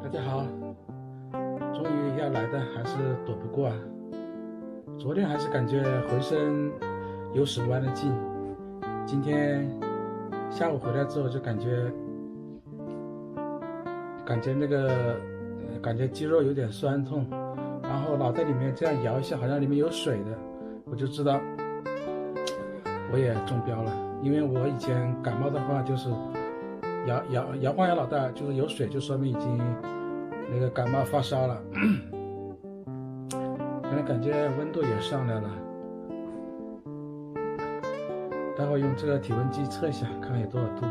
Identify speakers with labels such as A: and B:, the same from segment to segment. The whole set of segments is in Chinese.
A: 大家好，终于要来的还是躲不过啊！昨天还是感觉浑身有使不完的劲，今天下午回来之后就感觉肌肉有点酸痛，然后脑袋里面这样摇一下，好像里面有水的，我就知道我也中标了。因为我以前感冒的话就是摇晃脑袋，就是有水，就说明已经那个感冒发烧了。现在感觉温度也上来了，待会用这个体温计测一下，看看有多少度。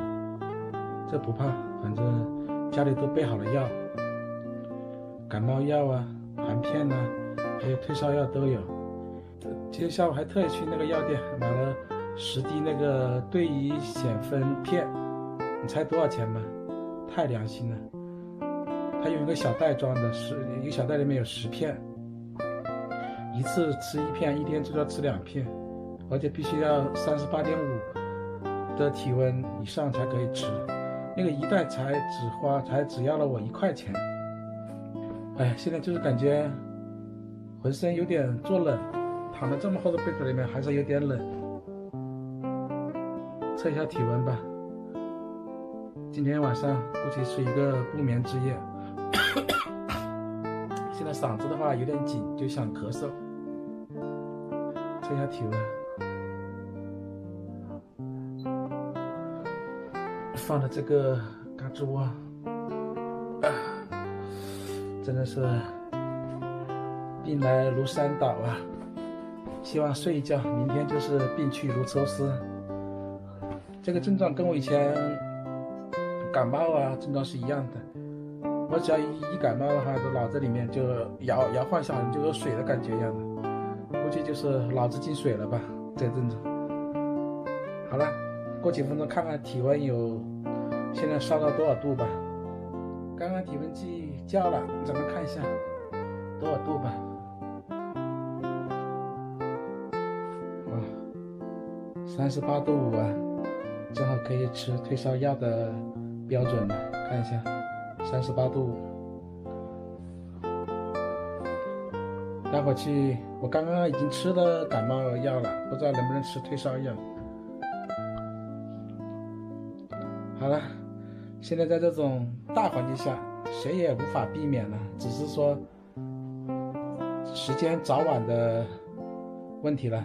A: 这不怕，反正家里都备好了药，感冒药啊、含片啊，还有退烧药都有。今天下午还特意去那个药店买了10滴那个对乙酰酚片，你猜多少钱吗？太良心了，它用一个小袋装的，一个小袋里面有10片，一次吃1片，一天最多吃2片，而且必须要38.5的体温以上才可以吃。那个一袋才只要了我1块钱。哎，现在就是感觉浑身有点作冷，躺在这么厚的被子里面还是有点冷。测一下体温吧。今天晚上估计是一个不眠之夜。现在嗓子的话有点紧，就想咳嗽。测一下体温，放的这个嘎吱窝，真的是病来如山倒啊！希望睡一觉，明天就是病去如抽丝。这个症状跟我以前感冒啊症状是一样的，我只要一感冒的话，这脑子里面就摇晃一下，就有水的感觉一样的，估计就是脑子进水了吧，这个症状。好了，过几分钟看看体温现在烧到多少度吧。刚刚体温计叫了，咱们看一下多少度吧。哇，38.5度啊，正好可以吃退烧药的标准了。看一下38.5度。待会去，我刚刚已经吃了感冒药了，不知道能不能吃退烧药。好了，现在在这种大环境下，谁也无法避免了，只是说时间早晚的问题了。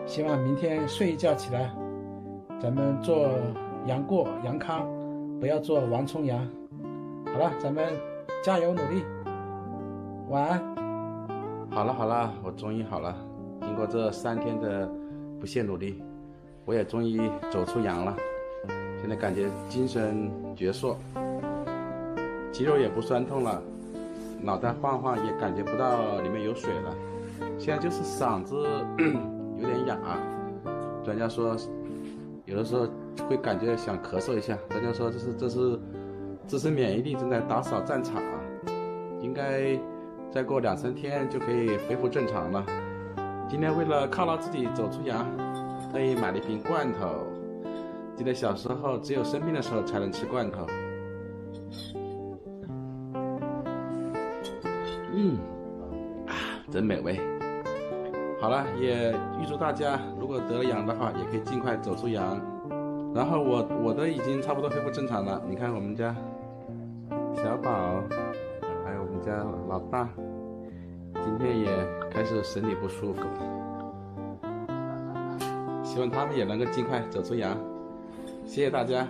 A: 希望明天睡一觉起来，咱们做杨过、杨康，不要做王重阳。好了，咱们加油努力，晚安。
B: 好了，我终于好了。经过这3天的不懈努力，我也终于走出阳了。现在感觉精神矍铄，肌肉也不酸痛了，脑袋晃也感觉不到里面有水了。现在就是嗓子有点哑，专家说有的时候会感觉想咳嗽一下，专家说这是自身免疫力正在打扫战场，应该再过2-3天就可以恢复正常了。今天为了犒劳自己走出阳，特意买了一瓶罐头。记得小时候只有生病的时候才能吃罐头。真美味。好了，也预祝大家如果得了阳的话，也可以尽快走出阳。然后我的已经差不多恢复正常了。你看我们家小宝，还有我们家老大，今天也开始身体不舒服，希望他们也能够尽快走出阳。谢谢大家。